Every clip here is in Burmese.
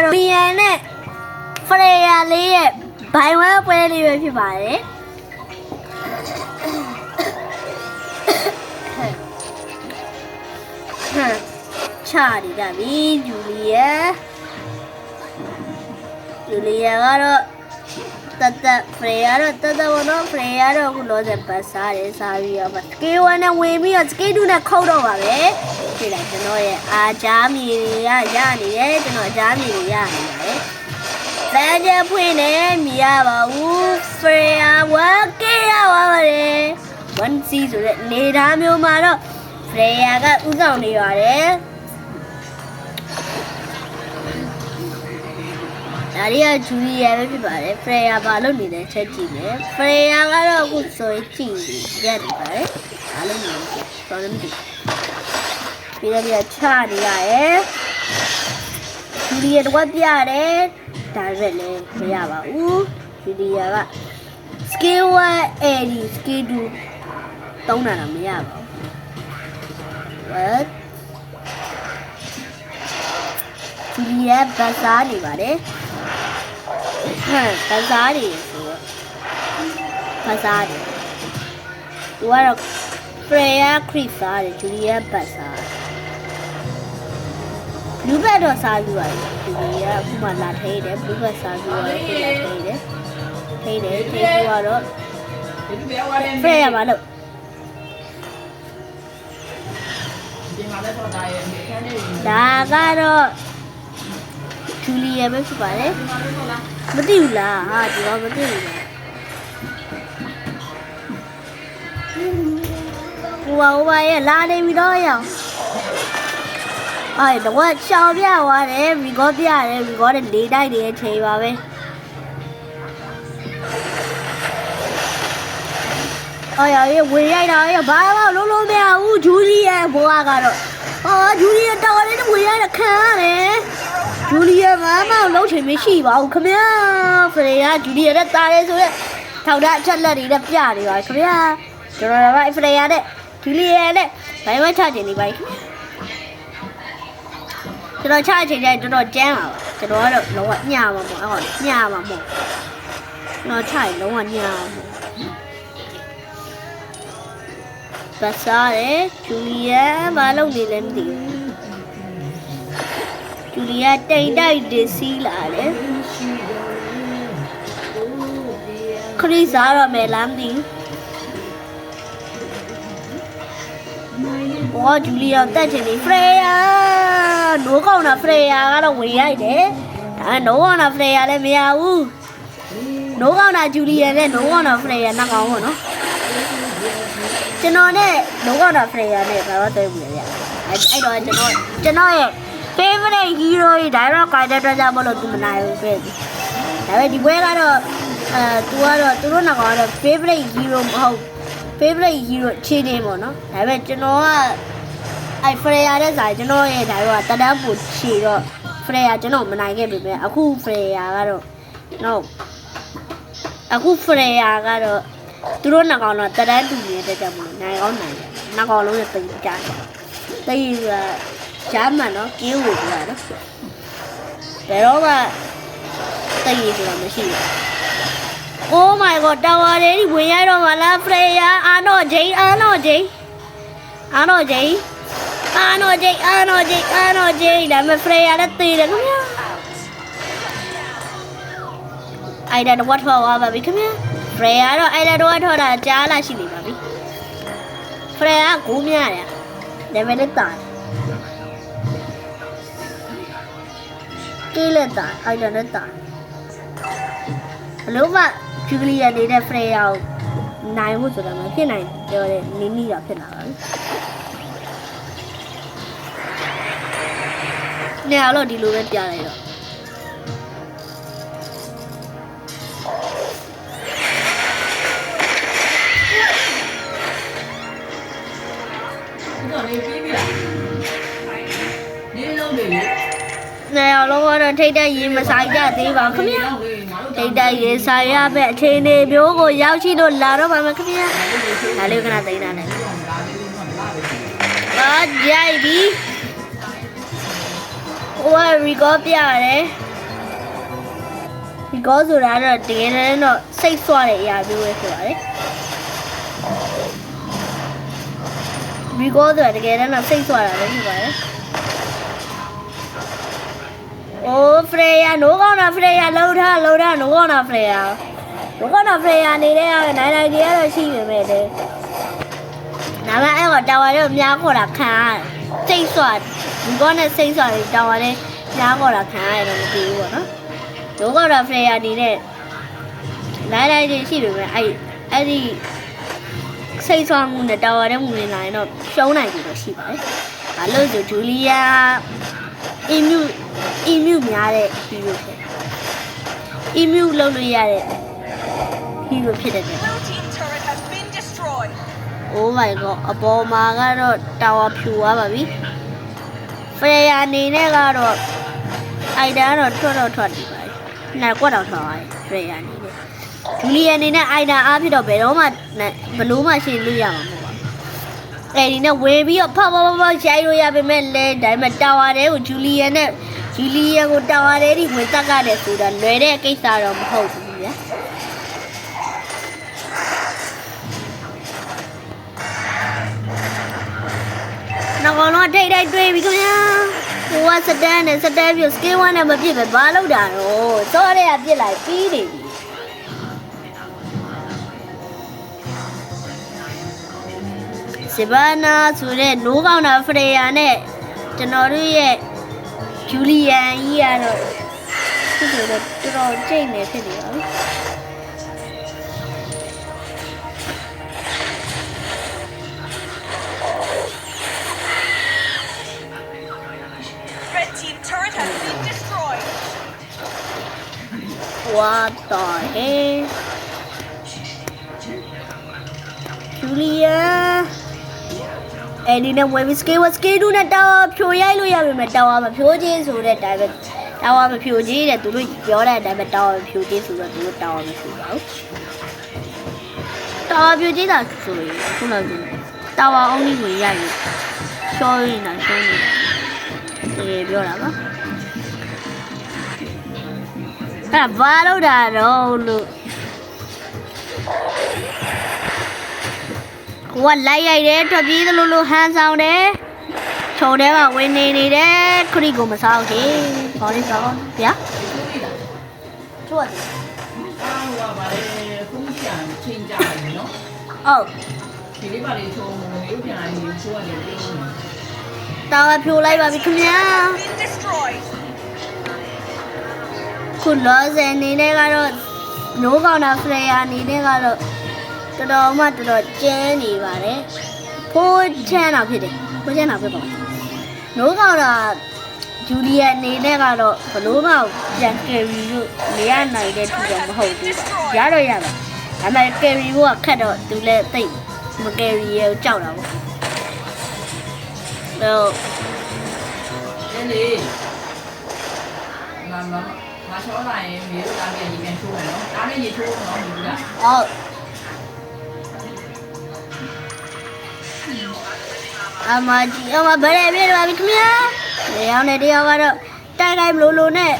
Mian နဲ့ Freya လေးရဲ့ဘိုင်ဝဲပွဲလေးပဲဖြစ်ပါတယ်ချာဒီကပြီဂျူလီယာကတော့တFreya တော့တဘောနော်Freya တော့အခုလောဆယ်ပတ်စားတယ်စားပြီးတော့ scale 1နဲ့ဝင်ပြီးတော့ scale 2နဲ့ခုတ်တော့ပါပဲဒီလိုက်ကျွန်တော်ရဲ့အားကြားမြေရနေတယ်ကျွန်တော်ကြားမြေရနေပါတယ်တန်းကျဖွင့်နေမြရပါဘူး Freya ဝကဲရပါပါတယ် 1C ဆိုတဲ့နေသားမျိုးမှာတော့ Freya ကဥဆောင်နေပါတယ်ဒါရီကဂျူလီယာပဲဖြစ်ပါတယ် Freya ဘာလို့နေလဲချက်ကြည့်မယ် Freya ကတော့အခုဆိုရင်ကြည့်ရတယ်ပါတယ်ဘာလို့နေလဲဆိုတော့မသိပြီးတော့ချနေရတယ်ဂျူလီယာတော့ပြရတယ်ဒါရက်လည်းမရပါဘူးဂျူလီယာက scale 1 AD scale 2တုံးတာတော့မရပါဘူး what ဂျူလီယာဘတ်စားနေပါတယ်ဘတ်စားနေဆိုတော့ဘတ်စားတယ်သူကတော့ Freya ခရစ်စားတယ်ဂျူလီယာဘတ်စားလူဘက်တော့စားယူရတယ်ဂျူလီယာအခုမှလာထိတယ်လူဘက်စားယူရတယ်ထိတယ်ထိကတော့ Freya ဘာလို့ဒါကတော့ဂျူလီယာပဲဖြစ်ပါတယ်မသိဘူးလားဟာဒီတော့မသိဘူးလားဟိုရဲ့လာနေပြီတော့ရအောင်အဲ့တော့ရှောင်းပြသွားတယ်မီကောပြရတယ်မီကောတဲ့၄တိုက်တွေချိန်ပါပဲအော်ရဝင်ရိုက်တာရဘာမှလုံးလုံးမရဘူးဂျူလီယာဘွားကတော့ဂျူလီယာတော်လေးဝင်ရိုက်တာခံရတယ်ဂျူလီယာမလုံးချင်မရှိပါဘူးခင်ဗျာFreyaဂျူလီယာနဲ့တားရဲဆိုရက်ထောက်တာအချက်လက်တွေနဲ့ပြနေပါခင်ဗျာကျွန်တော်ကFreyaနဲ့ဂျူလီယာနဲ့ဘိုင်ဝဲချချင်နေပါကျွန်တော်ချချင်ကြတော်တော်ကျန်းပါကျွန်တော်ကတော့လုံးဝညမှာမဟုတ်ညမှာမဟုတ်ကျွန်တော်ချရင်လုံးဝညမှာပတ်စားတယ်ဂျူလီယာမလုပ်နေလည်းမသိဘူးဂျူလီယာတိတ်တိုက်တစီးလာတယ်ခရစ်စားတော့မယ်လားမသိဘူးဘောဂျူလီယာတက်ချင်နေFreyaနိုးကောင်းတာFreyaကတော့ဝင်ရိုက်တယ်ဒါနိုးကောင်းတာFreyaလည်းမရဘူးနိုးကောင်းတာဂျူလီယာနဲ့နိုးကောင်းတာFreyaနှောက်ကောင်းပေါ့နော်ကျွန်တော်နဲ့နိုးကောင်းတာFreyaနဲ့ဘာလို့တွေ့ဘူးလဲအဲ့တော့ကျွန်တော်ရဲ့ favorite hero ကြီး dialogue character ကြောင့်မလို့သူမနိုင်ဘူးပဲဒါပေမဲ့ဒီပွဲကတော့သူကတော့သူတို့နောက်ကတော့ favorite hero မဟုတ် favorite hero ခြေနေပေါ့နော်ဒါပေမဲ့ကျွန်တော်ကအဲ့Freyaတဲ့ဆိုင်ကျွန်တော်ရဲ့dialogue ကတန်းပူခြေတော့Freyaကျွန်တော်မနိုင်ခဲ့ပြီပဲအခု Freya ကတော့နောက်အခုFreyaကတော့သူတို့နောက်ကောင်တော့တန်းတူနေတဲ့ကြောင့်မလို့နိုင်အောင်နိုင်တယ်နောက်ကောင်လုံးနဲ့တိတ်ကြတယ်တိတ်ကဂျာမန်နော်ကင်းဝေပြတာနော်ဘယ်တော့မှတိတ်ရဆိုတာမရှိဘူး Oh my god တာဝါလေးဝင်ရတော့မလားFreyaအာနော်ဂျိန်းဒါပေမဲ့Freyaလည်းတည်တယ်ခင်ဗျာအဲ့ဒါတော့ထောက်ပါပြီခင်ဗျာFreyaတော့အဲ့ဒါတော့ထောက်တာကြားလာရှိနေပါပြီFreyaကိုမြရတယ်ဒါပေမဲ့တာကိလေသာအဲ့ဒါနဲ့တာဘလို့မှဂျူလီယာနေတဲ့Freyaကိုနိုင်ဖို့ဆိုတာမဖြစ်နိုင်ပြောတဲ့နီးတာဖြစ်လာပါပြီနေရာတော့ဒီလိုပဲပြလိုက်တော့နေရာတော့ထိတ်တဲ့ရေမဆိုင်ကြသေးပါခင်ဗျာထိတ်တဲ့ရေဆိုင်ရပဲအချိန်တွေမျိုးကိုရောက်ရှိလို့လာတော့ပါမယ်ခင်ဗျာဒါလေးခဏသိနေတာနဲ့ကြိုက်ပြီဟိုကရီကောပြရတယ် because ဆိုတာတော့တကယ်တမ်းတော့စိတ်ဆွတဲ့အရာမျိုးပဲဆိုတာလေ because ဆိုတာတကယ်တမ်းတော့စိတ်ဆွတာပဲဖြစ်ပါတယ် Oh Freya နိုးကောင်းတာ Freya လှုပ်ထားနိုးကောင်းတာ Freya နေတဲ့နိုင်ကြီးကတော့ရှိပေမဲ့လေဒါမှအဲ့တော့တာဝါတော့များခေါ်တာခံစိတ်ဆွဒီကောနဲ့စိတ်ဆွတွေတာဝါနဲ့များခေါ်တာခံရတယ်မသိဘူးပေါ့နော်နိုးကောင်းတာ Freya နေတဲ့နိုင်ကြီးရှိပေမဲ့အဲ့ဒီစိတ်ဆွမှုနဲ့တာဝါတဲ့မှုနေလာရင်တော့ရှုံးနိုင်ပြီတော့ရှိပါတယ်ဘာလို့ဆိုဂျူလီယာအီမြူများတဲ့ဟီရိုဖြစ်အီမြူလုံးလို့ရတဲ့ဟီရိုဖြစ်တယ် Oh my god အပေါ်မှာကတော့တာဝါဖြူသွားပါပြီ Freya အနေနဲ့ကတော့အိုက်ဒါကတော့ထွက်နေပါပြီနှစ်ကွက်တော့ထွက်သွားတယ် Freya အနေနဲ့ဂျူလီယာအနေနဲ့အိုက်ဒါအားဖြစ်တော့ဘယ်တော့မှဘလို့မှရှင်းလို့ရမှာမဟုတ်ပါဘူးအဲဒီနဲ့ဝင်ပြီးတော့ဖောက်ရိုက်လို့ရပေမဲ့လဲဒါပေမဲ့တာဝါတဲ့ကိုဂျူလီယာကိုတာဝါတဲ့ဒီဝင်တက်ရတယ်ဆိုတာလွယ်တဲ့ကိစ္စတော့မဟုတ်ဘူးဗျာနောက်တော့ထိတ်တွေးပြီးခင်ဗျာဟိုကစတန်ပြစကေး1နဲ့မပြစ်ပဲဘာလုပ်တာတော့စောရဲကပြစ်လိုက်ပြီးနေပြီစီဗာနာဆိုတဲ့နိုးကောင်းတာ Freya နဲ့ကျွန်တော်တို့ရဲ့ဂျူလီယန်ကြီးကတော့သူ့ကိုတော်ကြိတ်နေဖြစ်နေပါဘူးWhat the heck? Julia. အဲ့ဒီနဲ့ဝယ်ပြီးစကေးတူနဲ့တာဝါဖြိုရိုက်လို့ရပြီမဲ့တာဝါမဖြိုးချင်းဆိုတဲ့အတိုင်းပဲတာဝါမဖြိုးချင်းတဲ့သူတို့ပြောတဲ့အတိုင်းပဲတာဝါမဖြိုးချင်းဆိုတော့သူတို့တာဝါမဖြိုးပါဘူးတာဝါဖြိုးချင်းတာဆိုရင်ခုနကတာဝါအုံးကြီးကိုရိုက်လို့ရှောင်းနေတာတကယ်ပြောတာပါအဲ့ဘာလို့တာတော့လို့ကိုကလိုက်ရိုက်တယ်ထွက်ပြေးသလိုလိုဟန်ဆောင်တယ်ခြုံထဲမှာဝင်နေတယ်ခရီးကိုမစားဘူးဟောလေးစားဗျာချို့တယ်အားဟိုကဗါလေဖုန်းပြန်ချိန်ကြတယ်နော်ဟုတ်ဒီလေးပါလေးချုံလေးပြန်လာရင်ချိုးရတယ်ပြောနေတာဝါဖြိုလိုက်ပါပြီခင်ဗျာခုလောဆယ်နေနဲ့ကတော့နိုးကောင်းတာ Freya အနေနဲ့ကတော့တော်တော်ကျန်းနေပါတယ်ဖိုးချမ်းတာဖြစ်တယ်ဖိုးချမ်းတာဖြစ်ပါနိုးကောင်းတာဂျူလီယာအနေနဲ့ကတော့ဘလို့မှပြန်ကယ်ရီလို့နေရနိုင်တဲ့သူကမဟုတ်ဘူးပါရတော့ရပါဒါပေမဲ့ကယ်ရီကခက်တော့သူလည်းသိမကယ်ရီရဲ့ကြောက်တာပေါ့တော့လေမချောလာရင်မြေတို့တားပြန်ရေချိုးမယ်နော်တားနဲ့ရေချိုးနော်ဒီကဟုတ်အမကြီးအမဘယ်ပြေးပါပြီခင်ဗျာနေအောင်နေတရားကတော့တိုက်မလို့နဲ့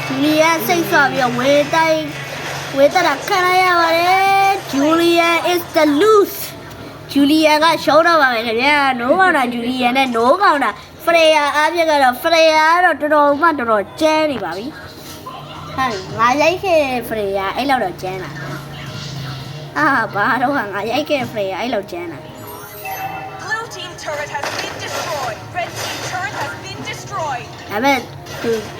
ဂျူလီယာစိတ်ဆော့ပြီးဝေးတက်ခံရပါတယ်ဂျူလီယာ is the loose ဂျူလီယာကရှုံးတော့ပါမယ်ခင်ဗျာနိုးကောင်းတာဂျူလီယာနဲ့နိုးကောင်းတာ Freya အားဖြင့်ကတော့ Freya ကတော့တော်တော်ကျဲနေပါပြီဟာငါရိုက်ခဲ့ Freya အဲ့လောက်တော့ကျန်းလာဘာတော့ငါရိုက်ခဲ့ Freya အဲ့လောက်ကျန်းလာ Blue team turret has been destroyed. Red team turret has been destroyed. ဒါပေမဲ့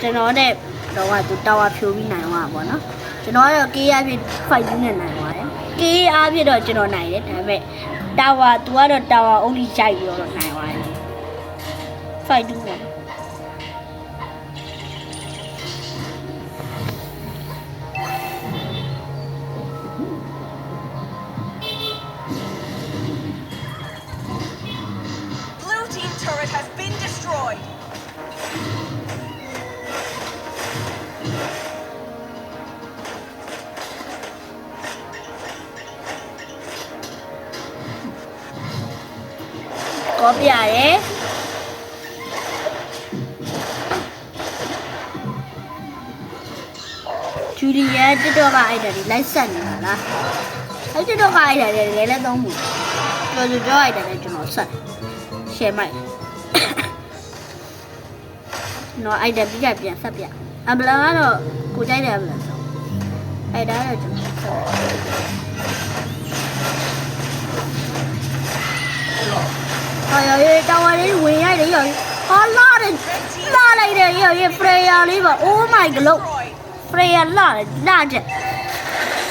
ကျွန်တော်နဲ့တော့သူတာဝါဖြိုးပြီးနိုင်သွားပါဘောနော်ကျွန်တော်ကတော့ KA အဖြစ် fight နဲ့နိုင်ပါတယ် KA အဖြစ်တော့ကျွန်တော်နိုင်တယ်ဒါပေမဲ့တာဝါသူကတော့တာဝါ only ရိုက်ပြီးတော့နိုင်သွားတယ် fight 2ပေါ့turret has been destroyed. Copy ရတယ် ဂျူလီယန်တစ်တော့ကအဲ့ဒါဒီလိုက်ဆက်နေတာလားအဲ့တစ်တော့ကအဲ့ဒါလည်းလဲသုံးမှုပြောအဲ့ဒါလည်းကျွန်တော်ဆက်ရှယ်မိုက်နော်အဲ့ဒါပြီးကြပြန်ဆက်ပြအမလာကတော့ကိုကြိုက်တယ်အမလားအဲ့ဒါတော့ကျွန်တော်ဆက်ဟာရရတာဝါလေးဝင်ရိုက်တယ်ရဟာလာလိုက်တယ်ရဖရေယာလေးပါ Oh my god ဖရေယာလာချက်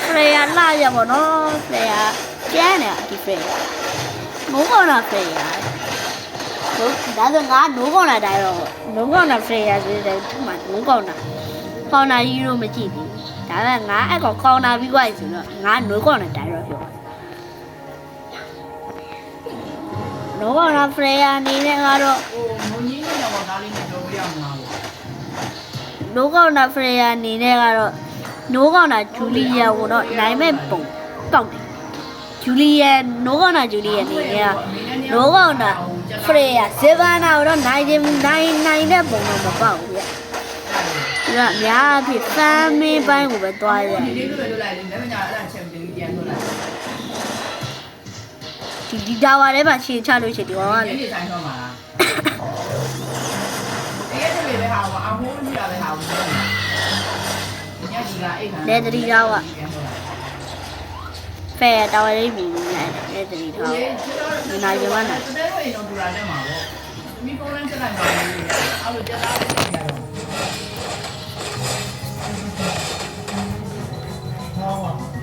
ဖရေယာလာရပါတော့ဖရေယာကျန်းနေဒီဖရေယာငိုးကောင်းတာဖရေယာဟုတ်ဒါဆိုငါနိုးကောင်းတာတိုင်းတော့နိုးကောင်းတာဖရေယာဆိုတဲ့ဒီမှာနိုးကောင်းတာကြီးတော့မကြည့်ဘူးဒါပေမဲ့ငါအဲ့ကောင်းတာပြီးွားဆိုတော့ငါနိုးကောင်းတာတိုင်းတော့ပြောနိုးကောင်းတာဖရေယာအနေနဲ့ကတော့ ဟိုမုံကြီးနဲ့တော့ဒါလေးနဲ့ပြောပြရမှာပေါ့ နိုးကောင်းတာဖရေယာအနေနဲ့ကတော့နိုးကောင်းတာဂျူလီယာကိုတော့နိုင်မဲ့ပုံတောက်တယ်ဂျူလီယာနိုးကောင်းတာဂျူလီယာအနေနဲ့ကနိုးကောင်းတာဖရေယာဇေဗာနာကိုတော့နိုင်တဲ့ပုံတော့မပေါက်ဘူးဗျ။ဒါကအများအဖြစ်ဖမ်းမင်းပိုင်းကိုပဲတွားရတယ် ဒီလေးလိုလိုက်လေလက်မညာအဲ့ဒါချက်ပြီးပြန်ထုတ်လိုက် ဒီတာဝါထဲမှာရှင်းချလို့ရှိရင်ဒီကောင်ကလေ ဒီဆိုင်တော့မှာလားအဲ့ဒီလေးပဲဟာအောင်ဟိုးကြီးတာပဲဟာဘူးညဒီကအိတ်ခံ လက်တရီတော့ကဖဲတာဝါလေးပြီးနေတယ်လက်တရီတော့ဒီနာရမနာ တဲ့ဝေတော့ဒူလာနဲ့မှာပေါ့မိဖုန်းလမ်းချက်လိုက်ပါလေအဲ့လိုကြက်သားလေးနေရတော့ဟော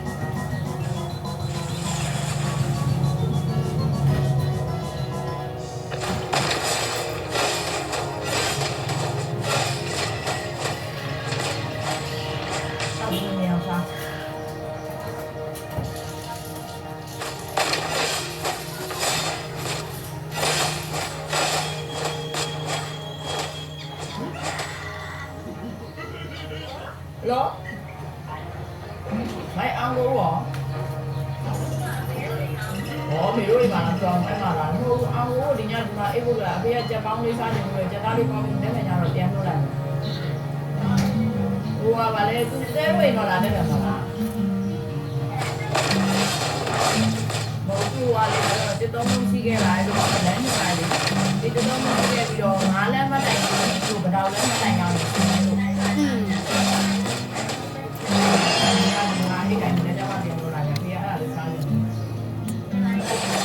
Hello? Mày ăn luôn hả? Ủa mày đuổi mà làm tròn phải mà làm luôn ăn luôn đi nha mà em vừa là bây giờ cho bông đi sao những người cho tao đi con mình đến nhà rồi tiền luôn này. Ủa bà đây tôi thế vậy mà làm đây là sao à? Một chú qua đi rồi tôi muốn xí ghé lại rồi mà đến như này đi. Thì tôi muốn xí ghé video ngã lên bắt tay chụp vào đầu lên bắt tay nhau.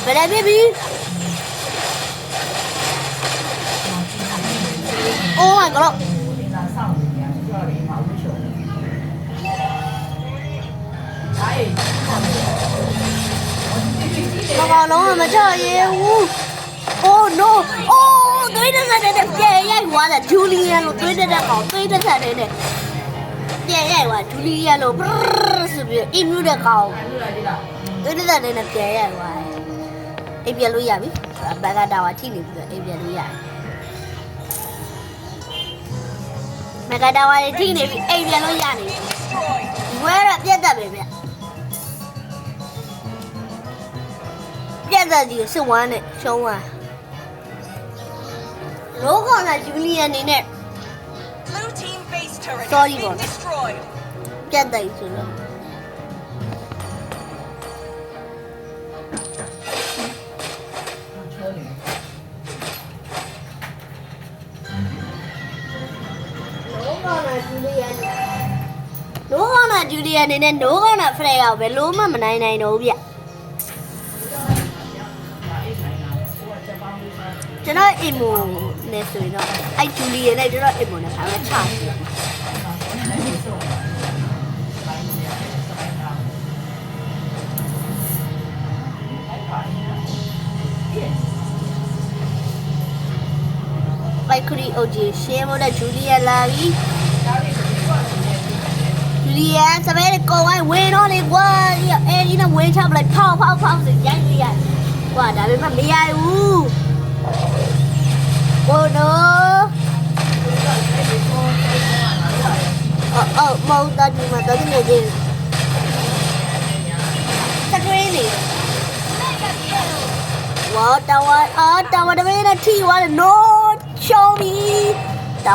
ဘယ်လဲပြပြီ Oh my god ဘာလုံးမချရဘူး Oh no Oh သွေးတက်တဲ့ပြန်ရိုက်သွားတယ်ဂျူလီယန်လို့သွေးတက်တဲ့ကောင်သွေးတက်တဲ့ပြန်ရိုက်သွားဂျူလီယန်လို့ဆိုပြီးအင်မြူတဲ့ကောင်သွေးတက်တဲ့ပြန်ရိုက်သွားအိပ်ပြလို့ရပြီဘက်ကတာဝါထိနေပြီးတော့အိပ်ပြလို့ရတယ်ဘက်ကတာဝါထိနေပြီးအိပ်ပြလို့ရနေပြီဝဲရပြတ်တတ်ပဲဗျပြတ်တတ်ကြီးစစ်ဝမ်းနဲ့ရှုံးသွားလောကောင်ကဂျူလီယန်အနေနဲ့ Blue team base turret Sorry, has been boss. destroyed. ပြတ်တတ်ဆိုတော့လောကောင်ကဂျူလီယန်အနေနဲ့နိုးကောင်ကဖရဲရောက်ပဲလုံးမမနိုင်နိုင်တော့ဘူးဗျကျွန်တော်အိမ်မိုနဲ့ဆိုရင်တော့အဲ့ဂျူလီယန်နဲ့ကျွန်တော်အိမ်မိုနဲ့ခါမချဘူးပိုက်ခရီအိုဂျီရှင်းမတဲ့ဂျူလီယန်လာပြီဂျူလီယန်စပယ်ကိုဝိုင်းဝင်တော့လေကွာအဲဒီနဲ့ဝင်ချပလိုက်ဖောက်ဆိုရိုက်ရကွာဒါပေမဲ့မရဘူးโอ้โนမောင်တာဒီမှာတော့နေကြတယ်စကရီနီဝါတာဝါတမင်းနဲ့ထီဝါလေ no show me တာ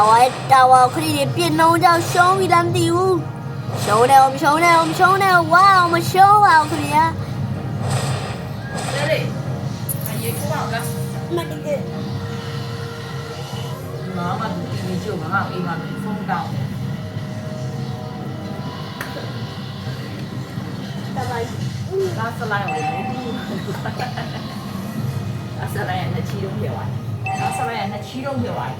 ဝါခရီးပြင်းနှုံးကြောင့် show me တမ်းတီဘူး ရှုံးတယ်မရှုံးနဲ့မရှုံးနဲ့ဝါမရှုံးပါဘူးခင်ဗျာ လေလေအရေးကိုပါလား မတကယ် ငါမှဒီနေ့ကျုပ်ငါအိမ်မှာဖုန်းတောင်း တပါး ငါဆလိုက်အောင်လေအဆလိုက်ရတဲ့ချီတော့ပြောသွားငါဆလိုက်ရတဲ့ချီတော့ပြောသွား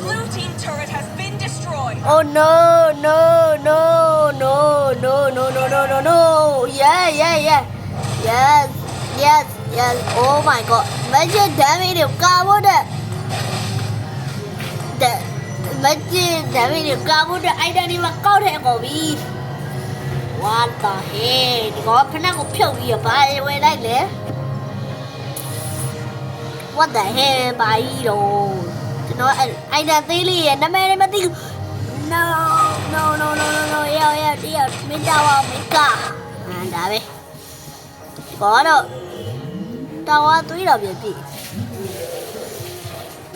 Blue team turret has been destroyed. Oh no no no no no no no no no no yeah yeah yeah yes yes yes oh my god magic damage ကိုကာဖို့တဲ့ magic damage ကိုကာဖို့တဲ့ item ဒီမှာကောက်ထည့်ကုန်ပြီ what the hell ဒီကောဖနက်ကိုဖြုတ်ပြီးတော့ဘာဝယ်လိုက်လဲ what the hell ဘာကြီးတော့ကျွန်တော် item သေးလေးရဲ့နာမည်လည်းမသိဘူး no no no no no no ရောက်တရားမင်းတောင်းအောင်မကဒါပဲဘောတော့တောင်းအောင်သွေးတော့ပြပြ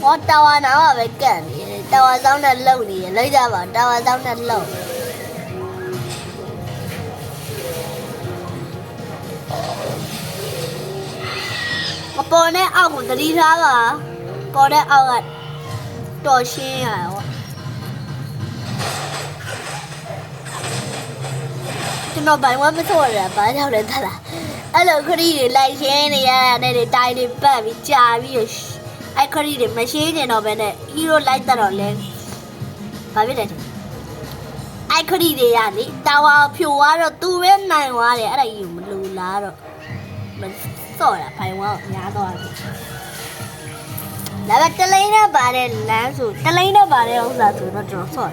ဘောတောင်းအောင်တော့ပဲကန့်နေတယ်တောင်းအောင်ဆောင်တဲ့လုံနေရလိုက်ကြပါတောင်းအောင်ဆောင်တဲ့လုံအပေါ်နဲ့အောက်ကိုသတိထားပါပေါ်တဲ့အောက်ကတော်ရှင်းရတော့ကျွန်တော်ဘိုင်ဝမ်မဆိုရတာဘာကြောင့်လဲသလားအဲ့လိုခရီးတွေလိုက်ရှင်းနေရတဲ့တွေတိုင်းတွေပတ်ပြီးကြာပြီးအဲ့ခရီးတွေမရှင်းနေတော့ဘဲနဲ့ဟီးရိုလိုက်တော့လဲဘာဖြစ်လဲအဲ့ခရီးတွေရလေတာဝါဖြိုသွားတော့သူပဲနိုင်သွားတယ်အဲ့ဒါကြီးကိုမလူလားတော့မစော့တာဘိုင်ဝမ်ကိုများတော့တယ်ဒါပေမဲ့တလိန်းနဲ့ပါတဲ့လမ်းဆိုတလိန်းနဲ့ပါတဲ့ဥစ္စာဆိုတော့ကျွန်တော်ဆော့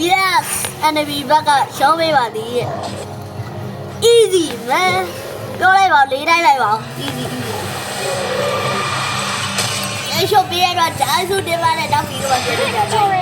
Yes enemy ဘက်ကရှောင်းပေးပါသေးရဲ့ easy man ပြောလိုက်ပါလေးတိုင်းလိုက်ပါ easy easy ရှေ့ပေးရတော့ဓာတ်စုတင်ပါနဲ့တော့ပြီးတော့ပြန်ပြန်